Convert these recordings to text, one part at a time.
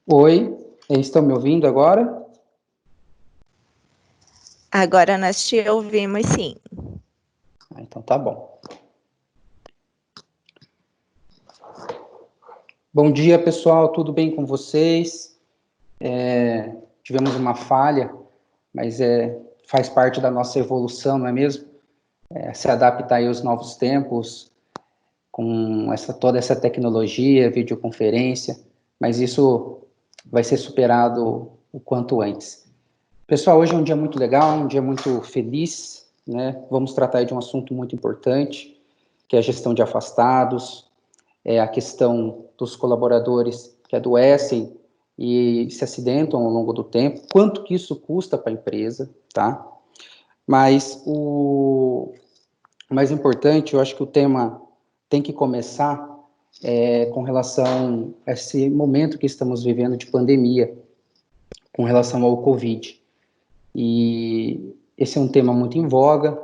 Oi, estão me ouvindo agora? Agora nós te ouvimos, sim. Então tá bom. Bom dia, pessoal, tudo bem com vocês? Tivemos uma falha, mas faz parte da nossa evolução, não é mesmo? Se adaptar aí aos novos tempos, com toda essa tecnologia, videoconferência, mas isso vai ser superado o quanto antes. Pessoal, hoje é um dia muito legal, um dia muito feliz, né? Vamos tratar de um assunto muito importante, que é a gestão de afastados, a questão dos colaboradores que adoecem e se acidentam ao longo do tempo, quanto que isso custa para a empresa, tá? Mas o mais importante, eu acho que o tema tem que começar com relação a esse momento que estamos vivendo de pandemia, com relação ao Covid. E esse é um tema muito em voga,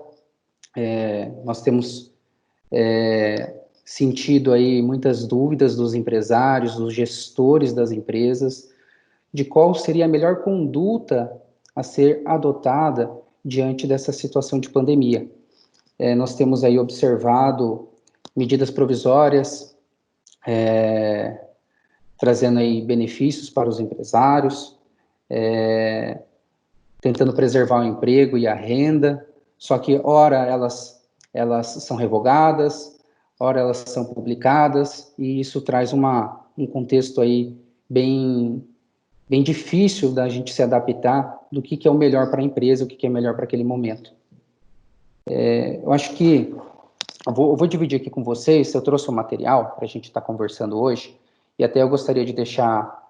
nós temos sentido aí muitas dúvidas dos empresários, dos gestores das empresas, de qual seria a melhor conduta a ser adotada diante dessa situação de pandemia. Nós temos aí observado medidas provisórias, trazendo aí benefícios para os empresários, tentando preservar o emprego e a renda, só que ora elas são revogadas, ora elas são publicadas, e isso traz um contexto aí bem difícil da gente se adaptar do que é o melhor para a empresa, o que é melhor para aquele momento. Eu acho que eu vou dividir aqui com vocês, eu trouxe um material para a gente estar conversando hoje, e até eu gostaria de deixar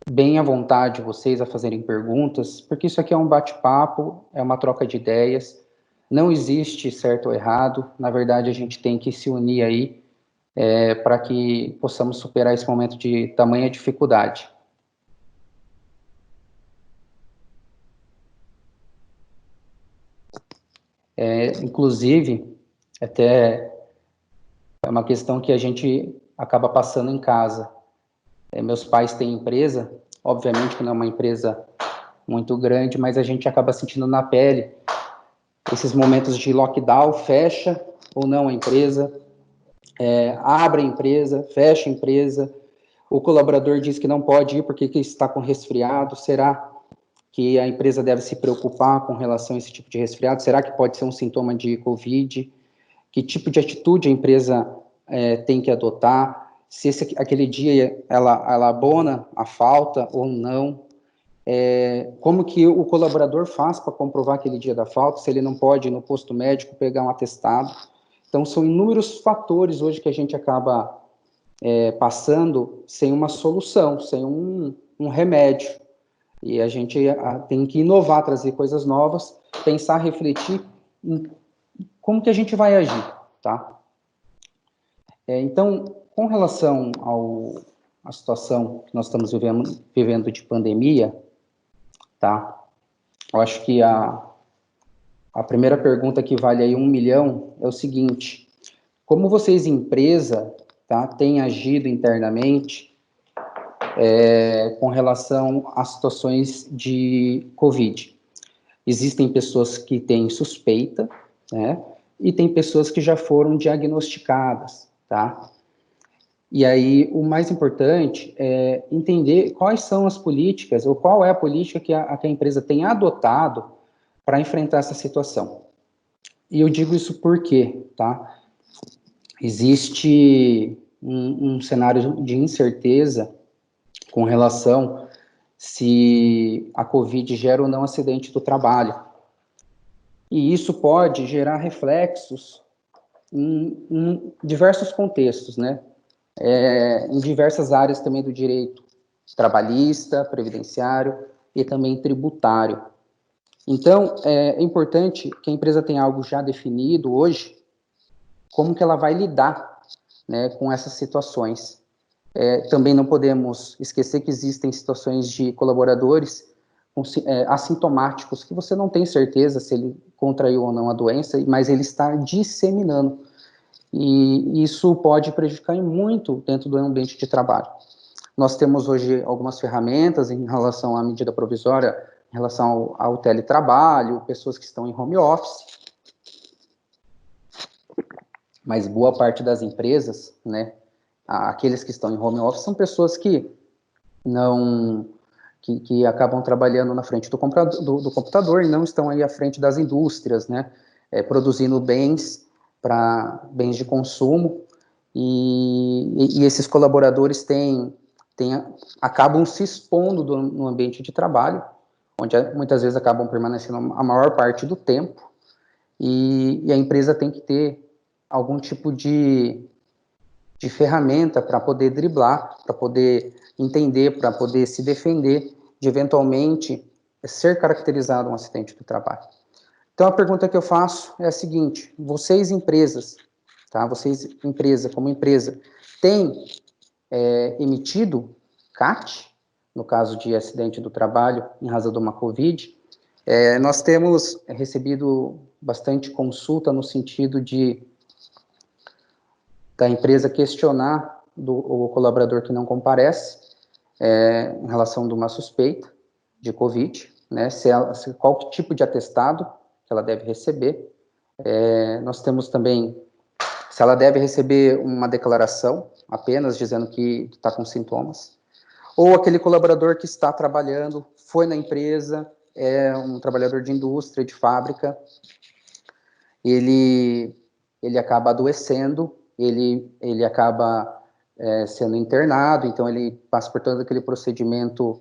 bem à vontade vocês a fazerem perguntas, porque isso aqui é um bate-papo, é uma troca de ideias, não existe certo ou errado, na verdade a gente tem que se unir aí para que possamos superar esse momento de tamanha dificuldade. Inclusive, até é uma questão que a gente acaba passando em casa. Meus pais têm empresa, obviamente que não é uma empresa muito grande, mas a gente acaba sentindo na pele esses momentos de lockdown, fecha ou não a empresa, abre a empresa, fecha a empresa, o colaborador diz que não pode ir porque está com resfriado, será que a empresa deve se preocupar com relação a esse tipo de resfriado? Será que pode ser um sintoma de Covid? Que tipo de atitude a empresa tem que adotar? Se aquele dia ela abona a falta ou não? Como que o colaborador faz para comprovar aquele dia da falta, se ele não pode ir no posto médico pegar um atestado? Então, são inúmeros fatores hoje que a gente acaba passando sem uma solução, sem um remédio. E a gente tem que inovar, trazer coisas novas, pensar, refletir em como que a gente vai agir, tá? Então, com relação à situação que nós estamos vivendo de pandemia, tá? Eu acho que a primeira pergunta que vale aí 1 milhão é o seguinte: como vocês, empresa, tá, têm agido internamente com relação às situações de Covid? Existem pessoas que têm suspeita, né? E tem pessoas que já foram diagnosticadas, tá? E aí, o mais importante é entender quais são as políticas, ou qual é a política que a empresa tem adotado para enfrentar essa situação. E eu digo isso porque, tá? Existe um cenário de incerteza com relação se a Covid gera ou não acidente do trabalho. E isso pode gerar reflexos em diversos contextos, né? Em diversas áreas também do direito trabalhista, previdenciário e também tributário. Então, é importante que a empresa tenha algo já definido hoje, como que ela vai lidar, né, com essas situações. Também não podemos esquecer que existem situações de colaboradores assintomáticos, que você não tem certeza se ele contraiu ou não a doença, mas ele está disseminando. e isso pode prejudicar muito dentro do ambiente de trabalho. Nós temos hoje algumas ferramentas em relação à medida provisória, em relação ao teletrabalho, pessoas que estão em home office, mas boa parte das empresas, né, aqueles que estão em home office são pessoas que não... Que acabam trabalhando na frente do computador e não estão aí à frente das indústrias, né, produzindo bens para bens de consumo, e esses colaboradores acabam se expondo no ambiente de trabalho, onde muitas vezes acabam permanecendo a maior parte do tempo, e a empresa tem que ter algum tipo de ferramenta para poder driblar, para poder entender, para poder se defender de eventualmente ser caracterizado um acidente do trabalho. Então a pergunta que eu faço é a seguinte: vocês empresas, tá? Vocês empresa como empresa, têm emitido CAT, no caso de acidente do trabalho em razão de uma COVID? Nós temos recebido bastante consulta no sentido da empresa questionar o colaborador que não comparece em relação de uma suspeita de COVID, né, qual tipo de atestado que ela deve receber. Nós temos também se ela deve receber uma declaração apenas dizendo que está com sintomas, ou aquele colaborador que está trabalhando, foi na empresa, é um trabalhador de indústria, de fábrica, ele acaba adoecendo, ele acaba sendo internado, então ele passa por todo aquele procedimento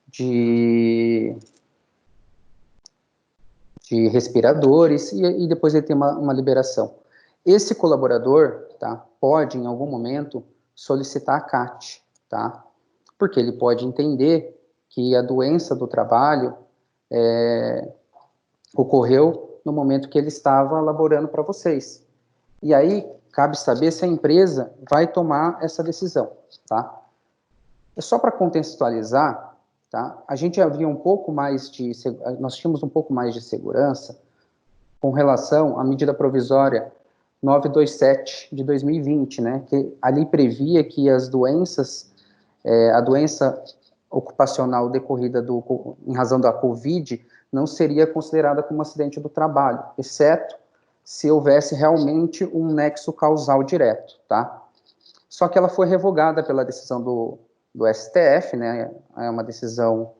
de respiradores, e depois ele tem uma liberação. Esse colaborador, tá, pode, em algum momento, solicitar a CAT, tá? Porque ele pode entender que a doença do trabalho ocorreu no momento que ele estava laborando para vocês. E aí, cabe saber se a empresa vai tomar essa decisão, tá? É só para contextualizar, tá? A gente havia um pouco mais nós tínhamos um pouco mais de segurança com relação à medida provisória 927 de 2020, né? Que ali previa que as doenças, a doença ocupacional decorrida em razão da COVID não seria considerada como acidente do trabalho, exceto se houvesse realmente um nexo causal direto, tá? Só que ela foi revogada pela decisão do STF, né? É uma decisão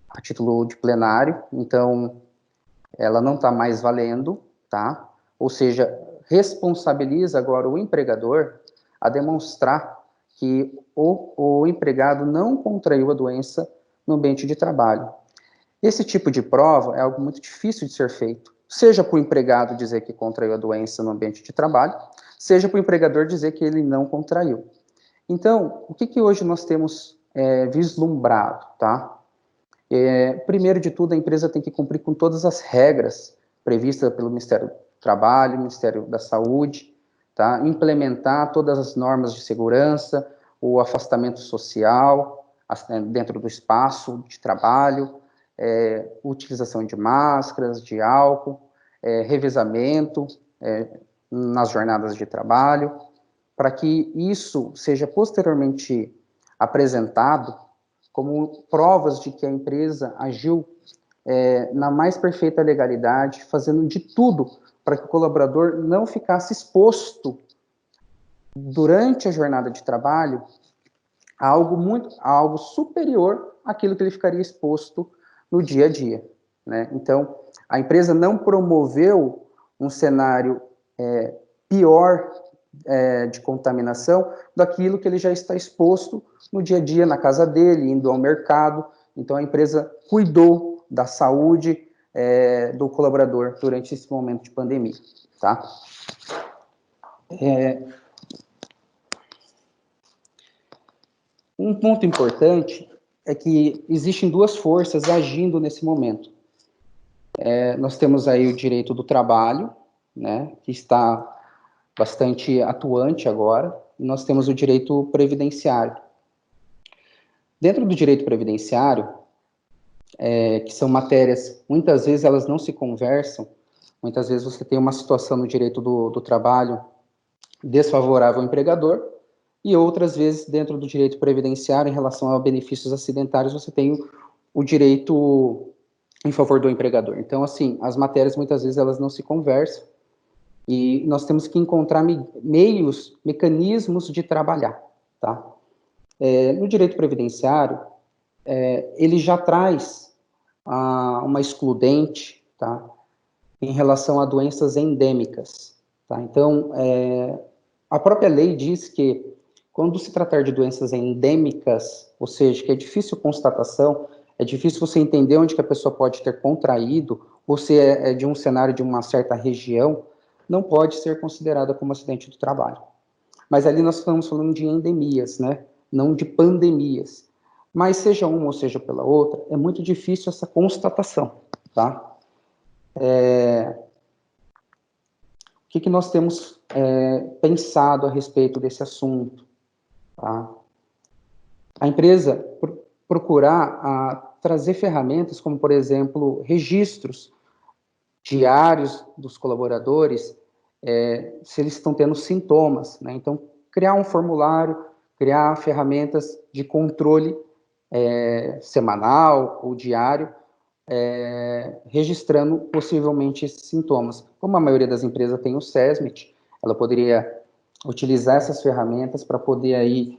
a título de plenário, então ela não está mais valendo, tá? Ou seja, responsabiliza agora o empregador a demonstrar que o empregado não contraiu a doença no ambiente de trabalho. Esse tipo de prova é algo muito difícil de ser feito, seja para o empregado dizer que contraiu a doença no ambiente de trabalho, seja para o empregador dizer que ele não contraiu. Então, o que hoje nós temos vislumbrado, tá? Primeiro de tudo, a empresa tem que cumprir com todas as regras previstas pelo Ministério do Trabalho, Ministério da Saúde, tá? Implementar todas as normas de segurança, o afastamento social dentro do espaço de trabalho, utilização de máscaras, de álcool, revezamento nas jornadas de trabalho, para que isso seja posteriormente apresentado como provas de que a empresa agiu na mais perfeita legalidade, fazendo de tudo para que o colaborador não ficasse exposto durante a jornada de trabalho a algo superior àquilo que ele ficaria exposto no dia a dia, né? Então, a empresa não promoveu um cenário pior de contaminação daquilo que ele já está exposto no dia a dia, na casa dele, indo ao mercado. Então, a empresa cuidou da saúde do colaborador durante esse momento de pandemia, tá? Um ponto importante é que existem duas forças agindo nesse momento. Nós temos aí o direito do trabalho, né, que está bastante atuante agora, e nós temos o direito previdenciário. Dentro do direito previdenciário, que são matérias, muitas vezes elas não se conversam, Muitas vezes você tem uma situação no direito do trabalho desfavorável ao empregador, e outras vezes, dentro do direito previdenciário, em relação a benefícios acidentários, você tem o direito em favor do empregador. Então, assim, as matérias, muitas vezes, elas não se conversam, e nós temos que encontrar meios, mecanismos de trabalhar, tá? No direito previdenciário, ele já traz uma excludente, tá? Em relação a doenças endêmicas, tá? Então, a própria lei diz que, quando se tratar de doenças endêmicas, ou seja, que é difícil constatação, é difícil você entender onde que a pessoa pode ter contraído, ou se é de um cenário de uma certa região, não pode ser considerada como acidente do trabalho. Mas ali nós estamos falando de endemias, né? Não de pandemias. Mas seja uma ou seja pela outra, é muito difícil essa constatação, tá? O que nós temos pensado a respeito desse assunto? Tá? A empresa procurar trazer ferramentas como, por exemplo, registros diários dos colaboradores, se eles estão tendo sintomas, né? Então, criar um formulário, criar ferramentas de controle semanal ou diário, registrando possivelmente esses sintomas. Como a maioria das empresas tem o SESMIT, ela poderia utilizar essas ferramentas para poder aí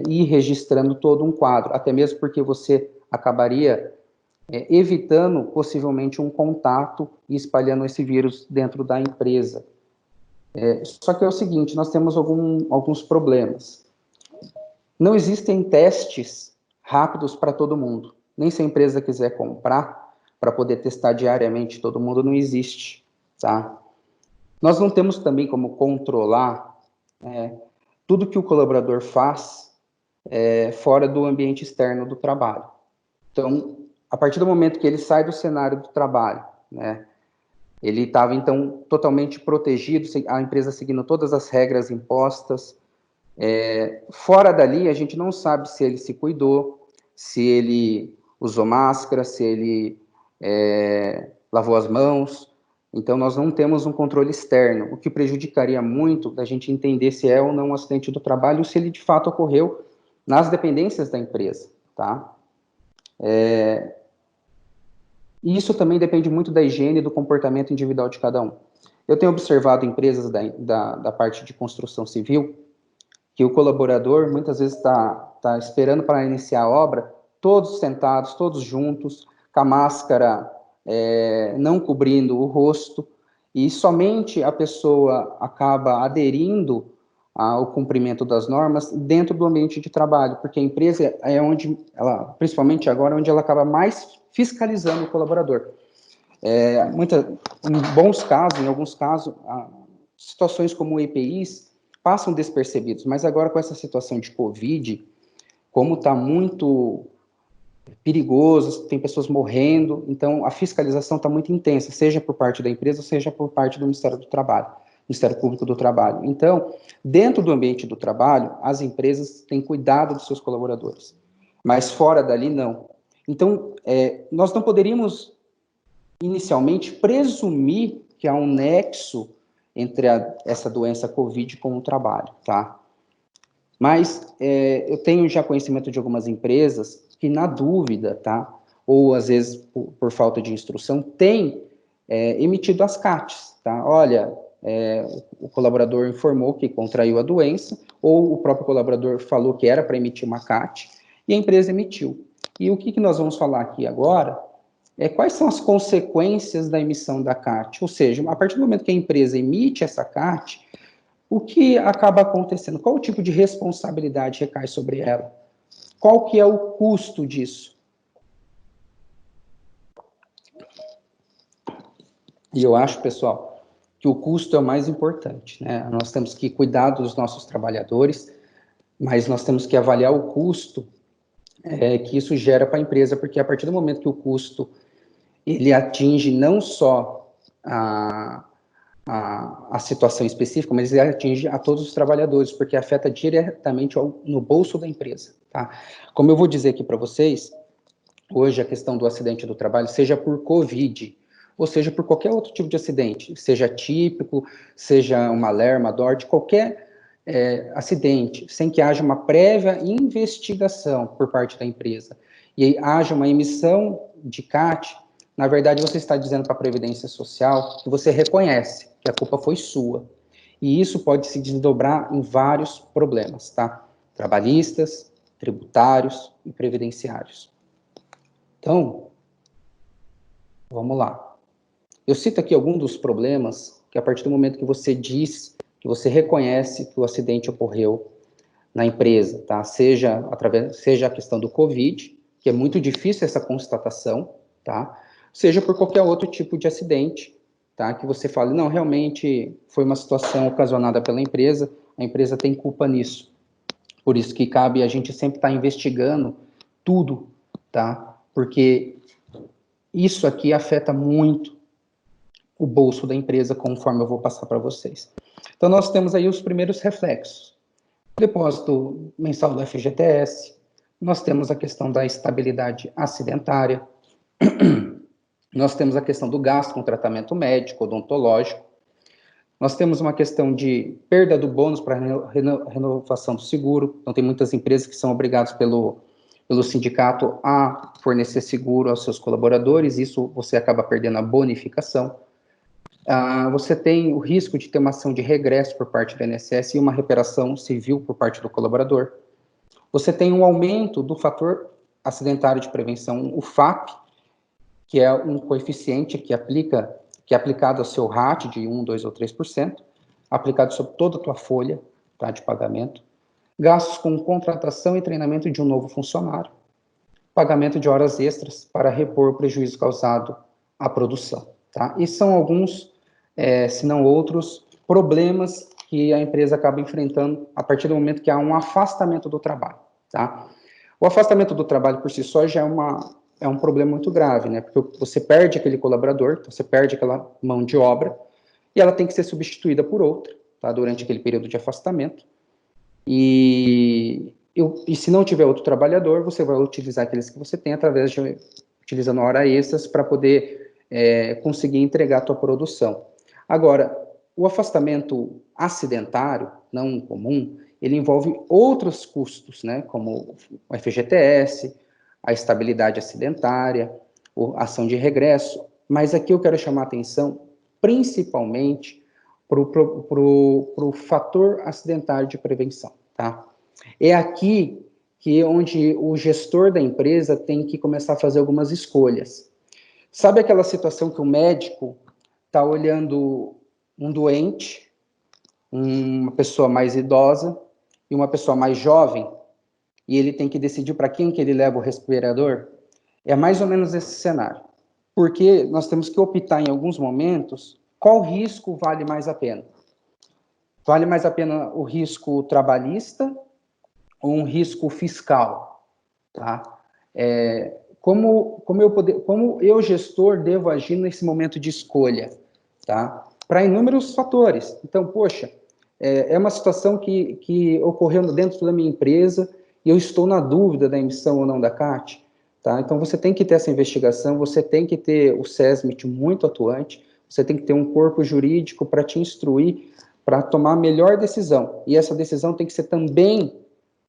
ir registrando todo um quadro, até mesmo porque você acabaria evitando possivelmente um contato e espalhando esse vírus dentro da empresa. Só que é o seguinte, nós temos alguns problemas. Não existem testes rápidos para todo mundo. Nem se a empresa quiser comprar para poder testar diariamente todo mundo, não existe, tá? Nós não temos também como controlar tudo que o colaborador faz fora do ambiente externo do trabalho. Então, a partir do momento que ele sai do cenário do trabalho, né, ele estava, então, totalmente protegido, a empresa seguindo todas as regras impostas. Fora dali, a gente não sabe se ele se cuidou, se ele usou máscara, se ele lavou as mãos. Então, nós não temos um controle externo, o que prejudicaria muito da gente entender se é ou não um acidente do trabalho, ou se ele de fato ocorreu nas dependências da empresa, tá? E isso também depende muito da higiene e do comportamento individual de cada um. Eu tenho observado empresas da parte de construção civil, que o colaborador muitas vezes está esperando para iniciar a obra, todos sentados, todos juntos, com a máscara não cobrindo o rosto, e somente a pessoa acaba aderindo ao cumprimento das normas dentro do ambiente de trabalho, porque a empresa é onde ela, principalmente agora, onde ela acaba mais fiscalizando o colaborador. Em bons casos, em alguns casos, situações como EPIs passam despercebidos, mas agora com essa situação de Covid, como está muito perigoso, tem pessoas morrendo, então a fiscalização está muito intensa, seja por parte da empresa, seja por parte do Ministério do Trabalho, Ministério Público do Trabalho. Então, dentro do ambiente do trabalho, as empresas têm cuidado dos seus colaboradores, mas fora dali, não. Então, nós não poderíamos, inicialmente, presumir que há um nexo entre essa doença Covid com o trabalho, tá? Mas eu tenho já conhecimento de algumas empresas que, na dúvida, tá? Ou às vezes por falta de instrução, têm emitido as CATs, tá? Olha, o colaborador informou que contraiu a doença, ou o próprio colaborador falou que era para emitir uma CAT, e a empresa emitiu. E o que nós vamos falar aqui agora quais são as consequências da emissão da CAT? Ou seja, a partir do momento que a empresa emite essa CAT, o que acaba acontecendo? Qual o tipo de responsabilidade recai sobre ela? Qual que é o custo disso? E eu acho, pessoal, que o custo é o mais importante, né? Nós temos que cuidar dos nossos trabalhadores, mas nós temos que avaliar o custo que isso gera para a empresa, porque a partir do momento que o custo ele atinge não só a situação específica, mas ele atinge a todos os trabalhadores, porque afeta diretamente no bolso da empresa, tá? Como eu vou dizer aqui para vocês, hoje a questão do acidente do trabalho, seja por Covid ou seja por qualquer outro tipo de acidente, seja típico, seja uma LER, uma DORT, qualquer acidente, sem que haja uma prévia investigação por parte da empresa, e haja uma emissão de CAT, na verdade você está dizendo para a Previdência Social que você reconhece que a culpa foi sua. E isso pode se desdobrar em vários problemas, tá? Trabalhistas, tributários e previdenciários. Então, vamos lá. Eu cito aqui alguns dos problemas que, a partir do momento que você diz, que você reconhece que o acidente ocorreu na empresa, tá? Seja a questão do Covid, que é muito difícil essa constatação, tá? Seja por qualquer outro tipo de acidente, tá? Que você fale, não, realmente foi uma situação ocasionada pela empresa, a empresa tem culpa nisso. Por isso que cabe a gente sempre estar investigando tudo, tá? Porque isso aqui afeta muito o bolso da empresa, conforme eu vou passar para vocês. Então, nós temos aí os primeiros reflexos. Depósito mensal do FGTS, nós temos a questão da estabilidade acidentária, nós temos a questão do gasto com tratamento médico, odontológico, nós temos uma questão de perda do bônus para renovação do seguro, então tem muitas empresas que são obrigadas pelo sindicato a fornecer seguro aos seus colaboradores, isso você acaba perdendo a bonificação. Você tem o risco de ter uma ação de regresso por parte do INSS e uma reparação civil por parte do colaborador. Você tem um aumento do fator acidentário de prevenção, o FAP, que é um coeficiente que é aplicado ao seu RAT de 1, 2 ou 3%, aplicado sobre toda a tua folha, tá, de pagamento. Gastos com contratação e treinamento de um novo funcionário. Pagamento de horas extras para repor o prejuízo causado à produção. Tá? E são alguns, se não outros, problemas que a empresa acaba enfrentando a partir do momento que há um afastamento do trabalho. Tá? O afastamento do trabalho por si só já é um problema muito grave, né? Porque você perde aquele colaborador, então você perde aquela mão de obra, e ela tem que ser substituída por outra, tá? Durante aquele período de afastamento. E se não tiver outro trabalhador, você vai utilizar aqueles que você tem utilizando hora extras para poder conseguir entregar a tua produção. Agora, o afastamento acidentário, não comum, ele envolve outros custos, né, como o FGTS, a estabilidade acidentária, a ação de regresso, mas aqui eu quero chamar a atenção principalmente para o fator acidentário de prevenção, tá? É aqui onde o gestor da empresa tem que começar a fazer algumas escolhas. Sabe aquela situação que o médico está olhando um doente, uma pessoa mais idosa e uma pessoa mais jovem, e ele tem que decidir para quem que ele leva o respirador? É mais ou menos esse cenário. Porque nós temos que optar em alguns momentos qual risco vale mais a pena. Vale mais a pena o risco trabalhista ou um risco fiscal? Tá? Como eu, gestor, devo agir nesse momento de escolha? Tá? Para inúmeros fatores. Então, poxa, é uma situação que ocorreu dentro da minha empresa e eu estou na dúvida da emissão ou não da CAT. Tá? Então, você tem que ter essa investigação, você tem que ter o SESMIT muito atuante, você tem que ter um corpo jurídico para te instruir, para tomar a melhor decisão. E essa decisão tem que ser também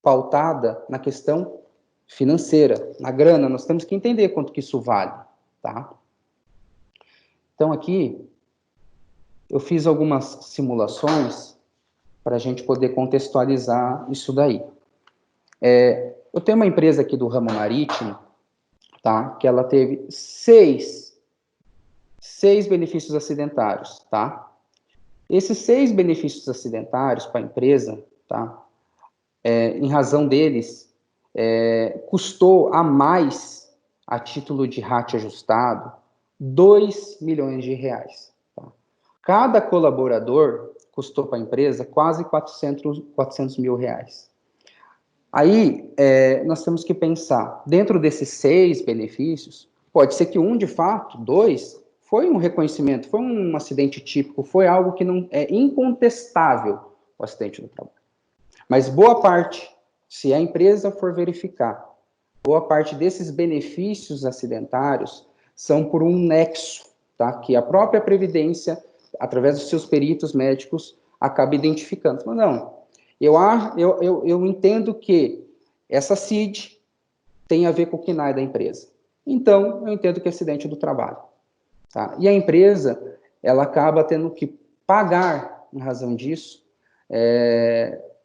pautada na questão financeira, na grana. Nós temos que entender quanto que isso vale. Tá? Então, aqui, eu fiz algumas simulações para a gente poder contextualizar isso daí. Eu tenho uma empresa aqui do ramo marítimo, tá? Que ela teve seis benefícios acidentários, tá? Esses 6 benefícios acidentários para a empresa, tá? Em razão deles, custou a mais, a título de RAT ajustado, 2 milhões de reais. Tá? Cada colaborador custou para a empresa quase 400 mil reais. Aí, nós temos que pensar, dentro desses 6 benefícios, pode ser que de fato, 2, foi um reconhecimento, foi um acidente típico, foi algo que não é incontestável, o acidente do trabalho. Mas boa parte, se a empresa for verificar, boa parte desses benefícios acidentários são por um nexo, tá? Que a própria Previdência, através dos seus peritos médicos, acaba identificando. Mas não, eu entendo que essa CID tem a ver com o KNAI da empresa. Então, eu entendo que é acidente do trabalho. Tá? E a empresa, ela acaba tendo que pagar, em razão disso,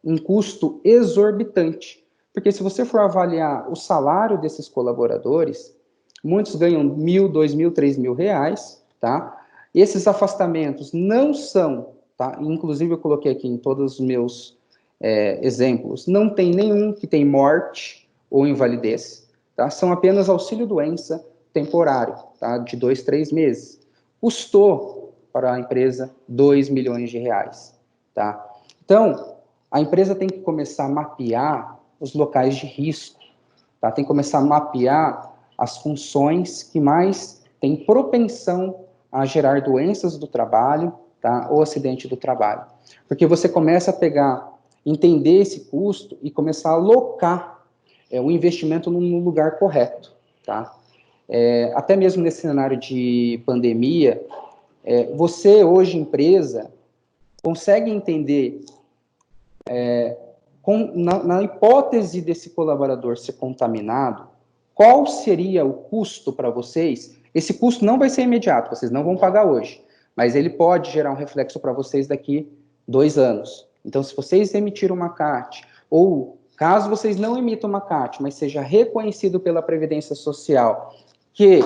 um custo exorbitante. Porque se você for avaliar o salário desses colaboradores, muitos ganham R$1.000, R$2.000, R$3.000, tá? Esses afastamentos não são, tá? Inclusive eu coloquei aqui em todos os meus exemplos, não tem nenhum que tem morte ou invalidez, tá? São apenas auxílio-doença temporário, tá? De 2, 3 meses. Custou para a empresa R$2 milhões, tá? Então, a empresa tem que começar a mapear os locais de risco, tá? Tem que começar a mapear as funções que mais têm propensão a gerar doenças do trabalho, tá? Ou acidente do trabalho. Porque você começa a entender esse custo e começar a alocar o investimento no lugar correto, tá? Até mesmo nesse cenário de pandemia, você hoje, empresa, consegue entender, na hipótese desse colaborador ser contaminado, qual seria o custo para vocês? Esse custo não vai ser imediato, vocês não vão pagar hoje, mas ele pode gerar um reflexo para vocês daqui 2 anos. Então, se vocês emitirem uma CAT, ou caso vocês não emitam uma CAT, mas seja reconhecido pela Previdência Social que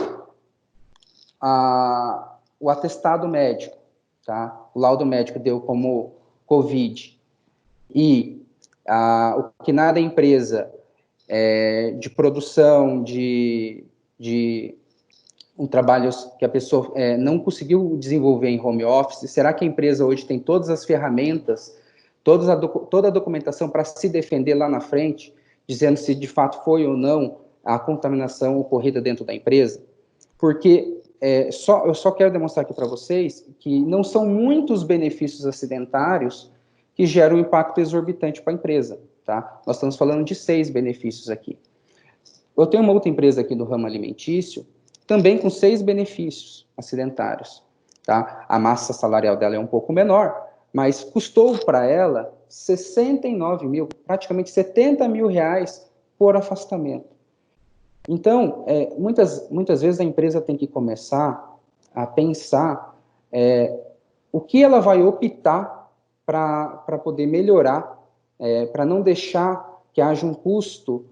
o atestado médico, tá? O laudo médico deu como COVID, e o que nada empresa de produção, de um trabalho que a pessoa não conseguiu desenvolver em home office, será que a empresa hoje tem todas as ferramentas, toda a documentação para se defender lá na frente, dizendo se de fato foi ou não a contaminação ocorrida dentro da empresa? Porque eu só quero demonstrar aqui para vocês que não são muitos benefícios acidentários que geram um impacto exorbitante para a empresa, tá? Nós estamos falando de 6 benefícios aqui. Eu tenho uma outra empresa aqui do ramo alimentício, também com 6 benefícios acidentários, tá? A massa salarial dela é um pouco menor, mas custou para ela 69 mil, praticamente 70 mil reais por afastamento. Então, muitas vezes a empresa tem que começar a pensar o que ela vai optar para poder melhorar, para não deixar que haja um custo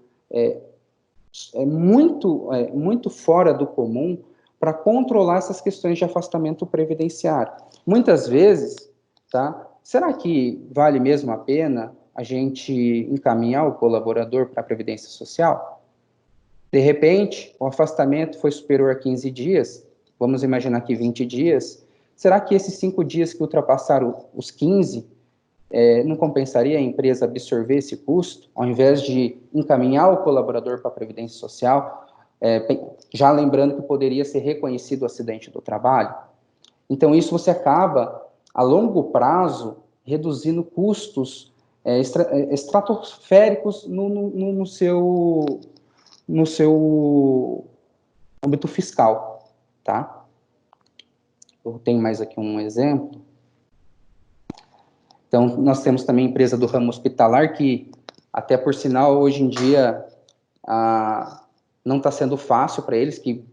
muito fora do comum para controlar essas questões de afastamento previdenciário. Muitas vezes, tá? Será que vale mesmo a pena a gente encaminhar o colaborador para a Previdência Social? De repente, o afastamento foi superior a 15 dias, vamos imaginar que 20 dias, será que esses 5 dias que ultrapassaram os 15, não compensaria a empresa absorver esse custo, ao invés de encaminhar o colaborador para a Previdência Social, já lembrando que poderia ser reconhecido o acidente do trabalho? Então, isso você acaba, a longo prazo, reduzindo custos estratosféricos no seu âmbito fiscal, tá? Eu tenho mais aqui um exemplo. Então, nós temos também a empresa do ramo hospitalar, que, até por sinal, hoje em dia, não está sendo fácil para eles, que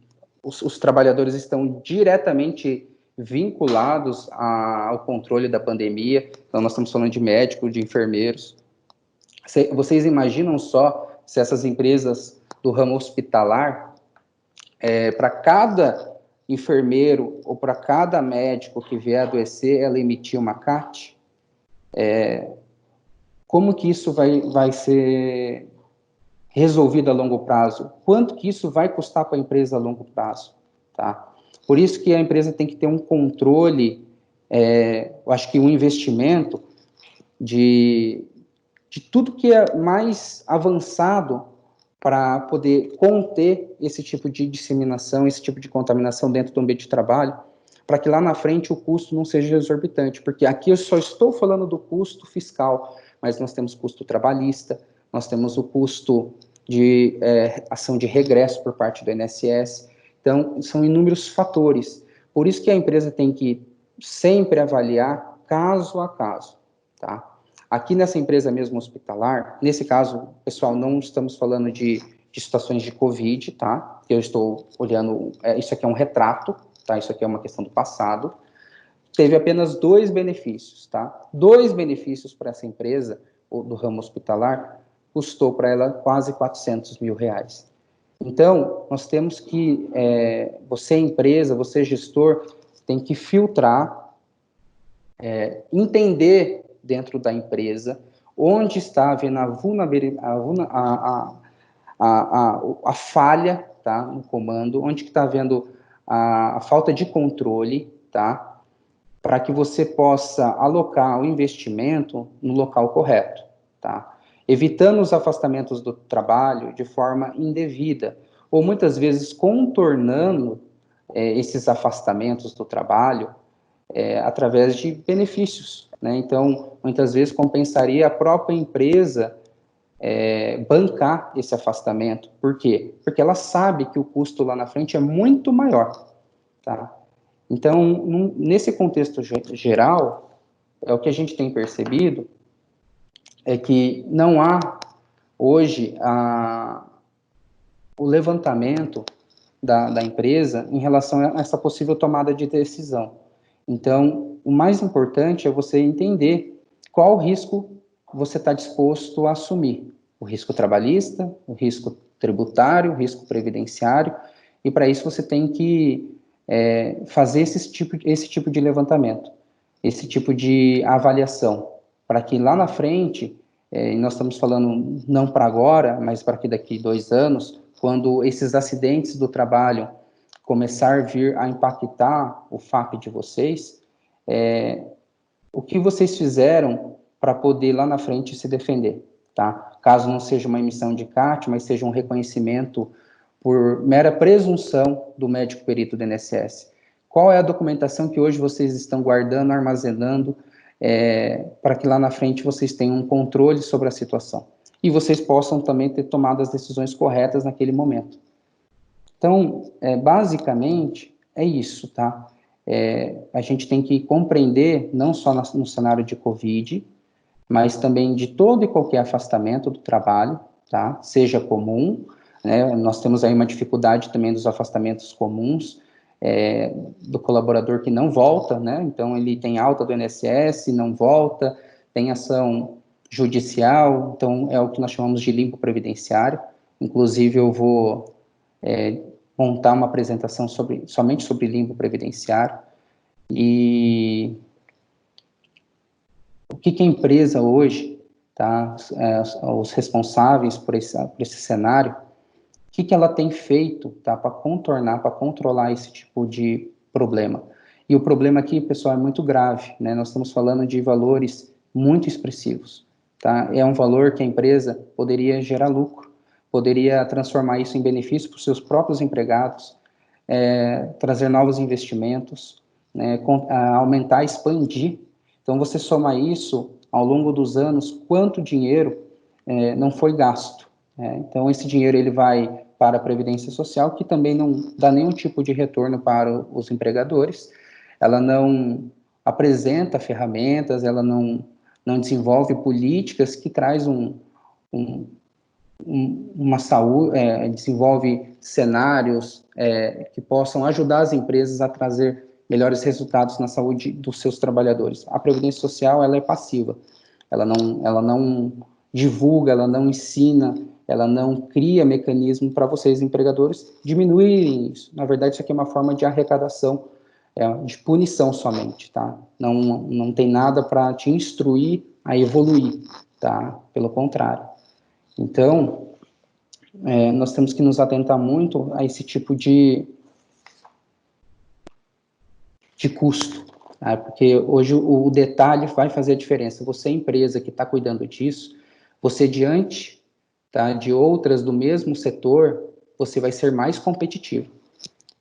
os trabalhadores estão diretamente vinculados ao controle da pandemia. Então, nós estamos falando de médicos, de enfermeiros. Vocês imaginam só se essas empresas do ramo hospitalar, para cada enfermeiro ou para cada médico que vier adoecer, ela emitir uma CAT? Como que isso vai ser resolvido a longo prazo? Quanto que isso vai custar para a empresa a longo prazo? Tá? Por isso que a empresa tem que ter um controle, eu acho que um investimento de tudo que é mais avançado para poder conter esse tipo de disseminação, esse tipo de contaminação dentro do ambiente de trabalho, para que lá na frente o custo não seja exorbitante, porque aqui eu só estou falando do custo fiscal, mas nós temos custo trabalhista, nós temos o custo de ação de regresso por parte do INSS, então são inúmeros fatores. Por isso que a empresa tem que sempre avaliar caso a caso, tá? Aqui nessa empresa mesmo hospitalar, nesse caso, pessoal, não estamos falando de situações de Covid, tá? Eu estou olhando, isso aqui é um retrato, tá? Isso aqui é uma questão do passado. Teve apenas 2 benefícios, tá? 2 benefícios para essa empresa, do ramo hospitalar, custou para ela quase R$400 mil. Então, nós temos que, você empresa, você gestor, tem que filtrar, entender dentro da empresa onde está havendo a falha, tá, no comando, onde que está havendo a falta de controle, tá, para que você possa alocar o investimento no local correto, tá, evitando os afastamentos do trabalho de forma indevida, ou muitas vezes contornando esses afastamentos do trabalho através de benefícios, né? Então, muitas vezes compensaria a própria empresa bancar esse afastamento. Por quê? Porque ela sabe que o custo lá na frente é muito maior, tá? Então, nesse contexto geral, o que a gente tem percebido é que não há hoje o levantamento da empresa em relação a essa possível tomada de decisão. Então, o mais importante é você entender qual risco você está disposto a assumir. O risco trabalhista, o risco tributário, o risco previdenciário, e para isso você tem que fazer esse tipo de levantamento, esse tipo de avaliação, para que lá na frente, nós estamos falando não para agora, mas para que daqui 2 anos, quando esses acidentes do trabalho começar a vir a impactar o FAP de vocês, o que vocês fizeram para poder lá na frente se defender, tá? Caso não seja uma emissão de CAT, mas seja um reconhecimento por mera presunção do médico perito do INSS. Qual é a documentação que hoje vocês estão guardando, armazenando, para que lá na frente vocês tenham um controle sobre a situação? E vocês possam também ter tomado as decisões corretas naquele momento. Então, basicamente, é isso, tá? A gente tem que compreender, não só no cenário de Covid, mas também de todo e qualquer afastamento do trabalho, tá? Seja comum, né? Nós temos aí uma dificuldade também dos afastamentos comuns, do colaborador que não volta, né? Então, ele tem alta do INSS, não volta, tem ação judicial, então é o que nós chamamos de limbo previdenciário. Inclusive, eu vou montar uma apresentação somente sobre limbo previdenciário. E o que a empresa hoje, tá, os responsáveis por esse cenário, o que ela tem feito, tá, para contornar, para controlar esse tipo de problema? E o problema aqui, pessoal, é muito grave, né? Nós estamos falando de valores muito expressivos, tá? É um valor que a empresa poderia gerar lucro, poderia transformar isso em benefício para os seus próprios empregados, trazer novos investimentos, né, aumentar, expandir. Então, você soma isso ao longo dos anos, quanto dinheiro não foi gasto. Então, esse dinheiro ele vai para a Previdência Social, que também não dá nenhum tipo de retorno para os empregadores, ela não apresenta ferramentas, ela não desenvolve políticas que traz uma saúde, desenvolve cenários que possam ajudar as empresas a trazer melhores resultados na saúde dos seus trabalhadores. A Previdência Social, ela é passiva, ela não divulga, ela não ensina, ela não cria mecanismo para vocês, empregadores, diminuírem isso. Na verdade, isso aqui é uma forma de arrecadação, de punição somente, tá? Não tem nada para te instruir a evoluir, tá? Pelo contrário. Então, nós temos que nos atentar muito a esse tipo de custo, tá? Porque hoje o detalhe vai fazer a diferença. Você, empresa que está cuidando disso, você diante, tá, de outras do mesmo setor, você vai ser mais competitivo.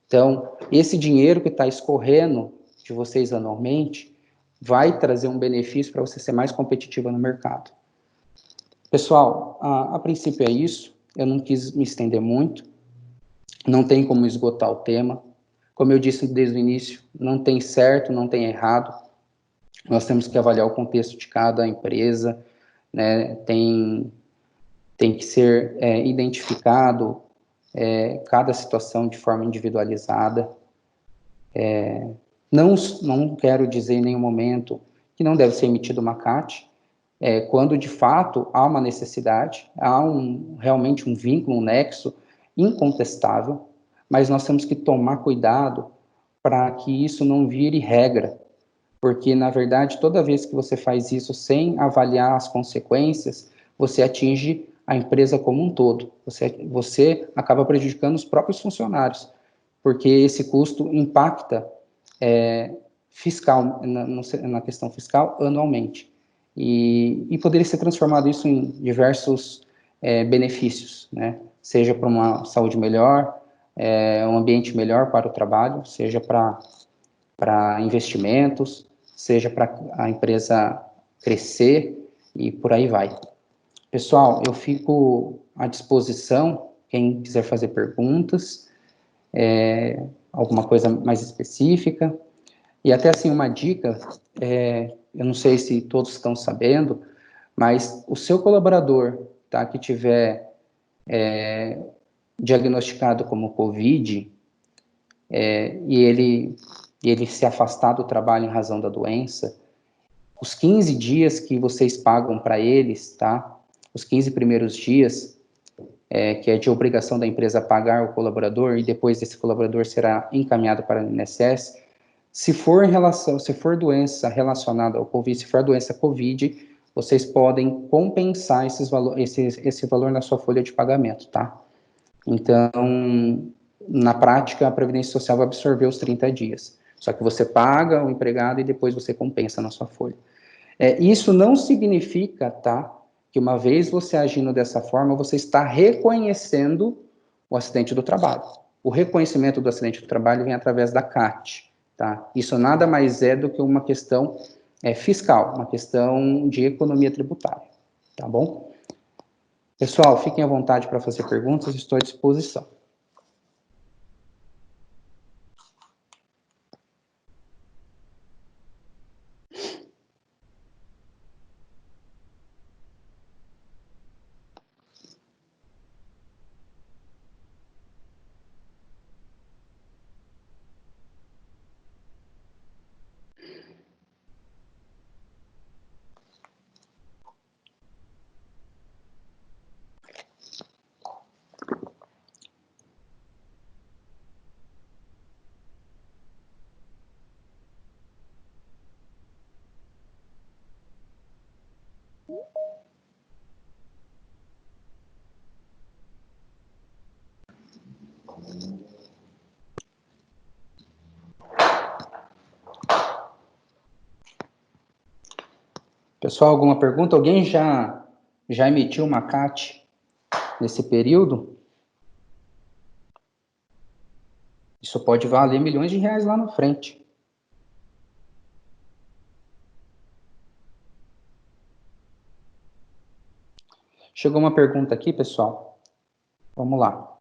Então, esse dinheiro que está escorrendo de vocês anualmente vai trazer um benefício para você ser mais competitiva no mercado. Pessoal, a princípio é isso. Eu não quis me estender muito. Não tem como esgotar o tema. Como eu disse desde o início, não tem certo, não tem errado. Nós temos que avaliar o contexto de cada empresa, né? Tem que ser identificado cada situação de forma individualizada. Não quero dizer em nenhum momento que não deve ser emitido uma CAT, quando de fato há uma necessidade, há realmente um vínculo, um nexo incontestável, mas nós temos que tomar cuidado para que isso não vire regra, porque na verdade toda vez que você faz isso sem avaliar as consequências, você atinge a empresa como um todo, você acaba prejudicando os próprios funcionários, porque esse custo impacta fiscal, na questão fiscal, anualmente. E poderia ser transformado isso em diversos benefícios, né? Seja para uma saúde melhor, um ambiente melhor para o trabalho, seja para investimentos, seja para a empresa crescer e por aí vai. Pessoal, eu fico à disposição, quem quiser fazer perguntas, alguma coisa mais específica. E até assim, uma dica, eu não sei se todos estão sabendo, mas o seu colaborador, tá, que tiver diagnosticado como COVID, e ele se afastar do trabalho em razão da doença, os 15 dias que vocês pagam para eles, tá, os 15 primeiros dias, que é de obrigação da empresa pagar o colaborador, e depois esse colaborador será encaminhado para o INSS, se for doença relacionada ao COVID, se for a doença COVID, vocês podem compensar esse valor na sua folha de pagamento, tá? Então, na prática, a Previdência Social vai absorver os 30 dias. Só que você paga o empregado e depois você compensa na sua folha. Isso não significa, tá, que uma vez você agindo dessa forma, você está reconhecendo o acidente do trabalho. O reconhecimento do acidente do trabalho vem através da CAT, tá? Isso nada mais é do que uma questão fiscal, uma questão de economia tributária, tá bom? Pessoal, fiquem à vontade para fazer perguntas, estou à disposição. Pessoal, alguma pergunta? Alguém já emitiu uma CAT nesse período? Isso pode valer milhões de reais lá na frente. Chegou uma pergunta aqui, pessoal. Vamos lá.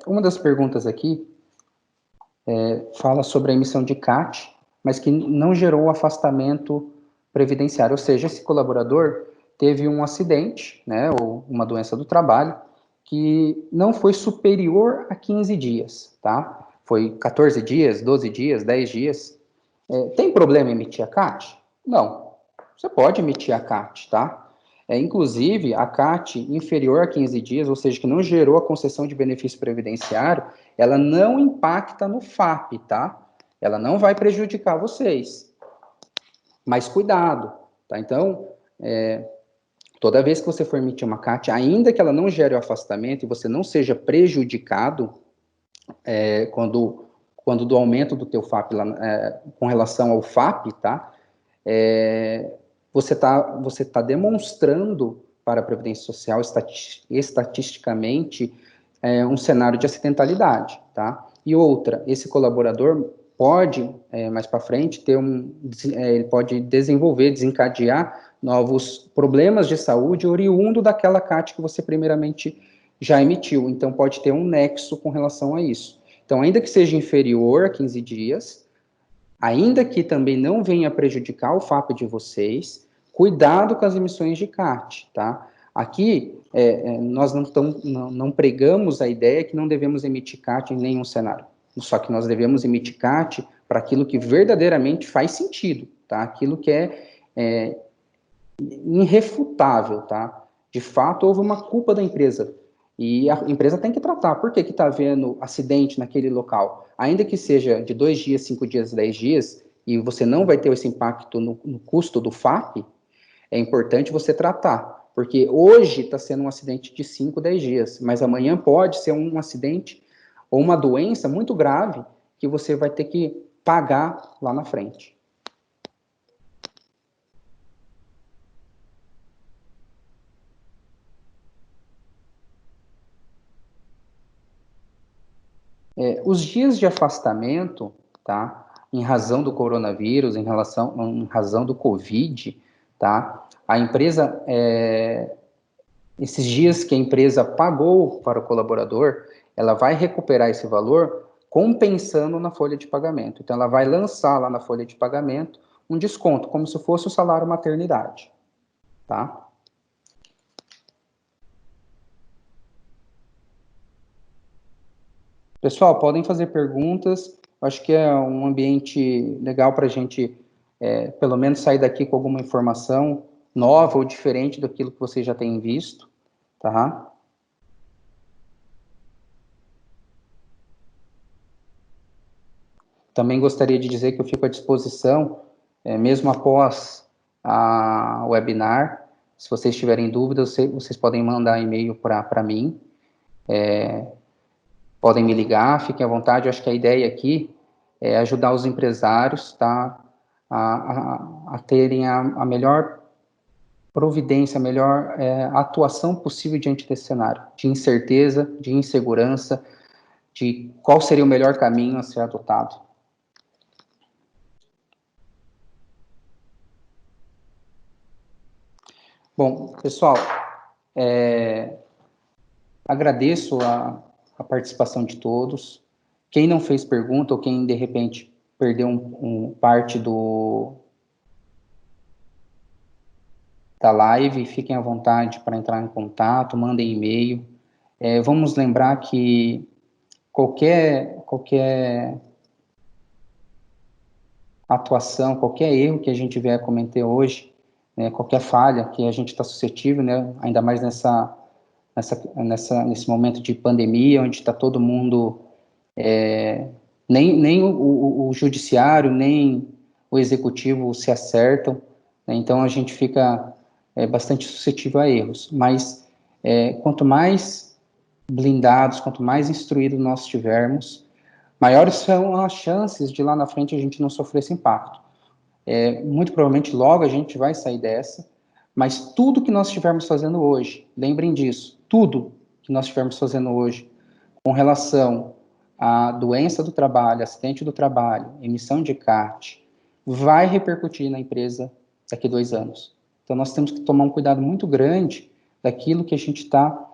Uma das perguntas aqui fala sobre a emissão de CAT, mas que não gerou afastamento previdenciário, ou seja, esse colaborador teve um acidente, né, ou uma doença do trabalho, que não foi superior a 15 dias, tá? Foi 14 dias, 12 dias, 10 dias. Tem problema em emitir a CAT? Não. Você pode emitir a CAT, tá? Inclusive, a CAT inferior a 15 dias, ou seja, que não gerou a concessão de benefício previdenciário, ela não impacta no FAP, tá? Ela não vai prejudicar vocês. Mas cuidado, tá? Então, toda vez que você for emitir uma CAT, ainda que ela não gere o afastamento e você não seja prejudicado quando do aumento do teu FAP com relação ao FAP, tá? Você tá demonstrando para a Previdência Social, estatisticamente, um cenário de acidentalidade, tá? E outra, esse colaborador, pode, mais para frente, ele pode desenvolver, desencadear novos problemas de saúde oriundo daquela CAT que você primeiramente já emitiu. Então, pode ter um nexo com relação a isso. Então, ainda que seja inferior a 15 dias, ainda que também não venha prejudicar o FAP de vocês, cuidado com as emissões de CAT, tá? Aqui, nós não pregamos a ideia que não devemos emitir CAT em nenhum cenário. Só que nós devemos emitir CAT para aquilo que verdadeiramente faz sentido, tá? Aquilo que é irrefutável, tá? De fato, houve uma culpa da empresa. E a empresa tem que tratar. Por que está havendo acidente naquele local? Ainda que seja de 2 dias, 5 dias, 10 dias, e você não vai ter esse impacto no custo do FAP, é importante você tratar. Porque hoje está sendo um acidente de 5, 10 dias, mas amanhã pode ser um acidente ou uma doença muito grave que você vai ter que pagar lá na frente. Os dias de afastamento, tá, em razão do coronavírus, em razão do Covid, tá, a empresa, esses dias que a empresa pagou para o colaborador, ela vai recuperar esse valor compensando na folha de pagamento. Então, ela vai lançar lá na folha de pagamento um desconto, como se fosse o salário maternidade, tá? Pessoal, podem fazer perguntas. Acho que é um ambiente legal para a gente, pelo menos, sair daqui com alguma informação nova ou diferente daquilo que vocês já têm visto, tá? Também gostaria de dizer que eu fico à disposição, mesmo após a webinar. Se vocês tiverem dúvidas, vocês podem mandar e-mail para mim. Podem me ligar, fiquem à vontade. Eu acho que a ideia aqui é ajudar os empresários, tá, a terem a melhor providência, a melhor atuação possível diante desse cenário, de incerteza, de insegurança, de qual seria o melhor caminho a ser adotado. Bom, pessoal, agradeço a participação de todos. Quem não fez pergunta ou quem, de repente, perdeu parte da live, fiquem à vontade para entrar em contato, mandem e-mail. Vamos lembrar que qualquer atuação, qualquer erro que a gente vier a cometer hoje, né, qualquer falha que a gente está suscetível, né, ainda mais nesse momento de pandemia, onde está todo mundo, nem o judiciário, nem o executivo se acertam, né, então a gente fica bastante suscetível a erros, mas quanto mais blindados, quanto mais instruídos nós tivermos, maiores são as chances de lá na frente a gente não sofrer esse impacto. Muito provavelmente logo a gente vai sair dessa, mas tudo que nós estivermos fazendo hoje, lembrem disso, tudo que nós estivermos fazendo hoje com relação à doença do trabalho, acidente do trabalho, emissão de CAT, vai repercutir na empresa daqui a 2 anos. Então nós temos que tomar um cuidado muito grande daquilo que a gente está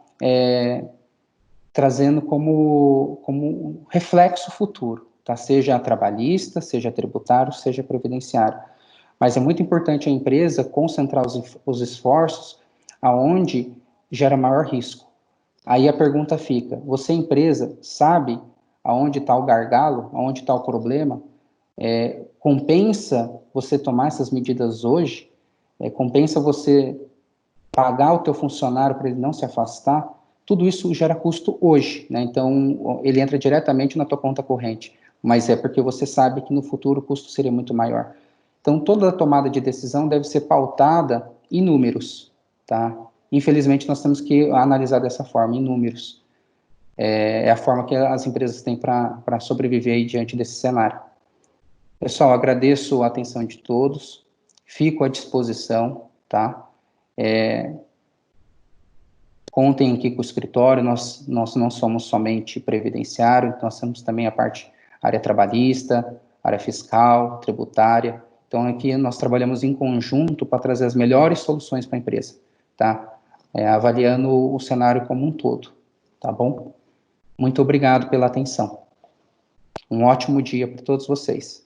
trazendo como reflexo futuro, tá? Seja trabalhista, seja tributário, seja previdenciário. Mas é muito importante a empresa concentrar os esforços aonde gera maior risco. Aí a pergunta fica, você, empresa, sabe aonde está o gargalo, aonde está o problema? Compensa você tomar essas medidas hoje? Compensa você pagar o teu funcionário para ele não se afastar? Tudo isso gera custo hoje, né? Então, ele entra diretamente na tua conta corrente, mas é porque você sabe que no futuro o custo seria muito maior. Então, toda a tomada de decisão deve ser pautada em números, tá? Infelizmente, nós temos que analisar dessa forma, em números. É a forma que as empresas têm para sobreviver aí diante desse cenário. Pessoal, agradeço a atenção de todos, fico à disposição, tá? Contem aqui com o escritório, nós não somos somente previdenciário, nós temos também a área trabalhista, área fiscal, tributária. Então, aqui nós trabalhamos em conjunto para trazer as melhores soluções para a empresa, tá? Avaliando o cenário como um todo, tá bom? Muito obrigado pela atenção. Um ótimo dia para todos vocês.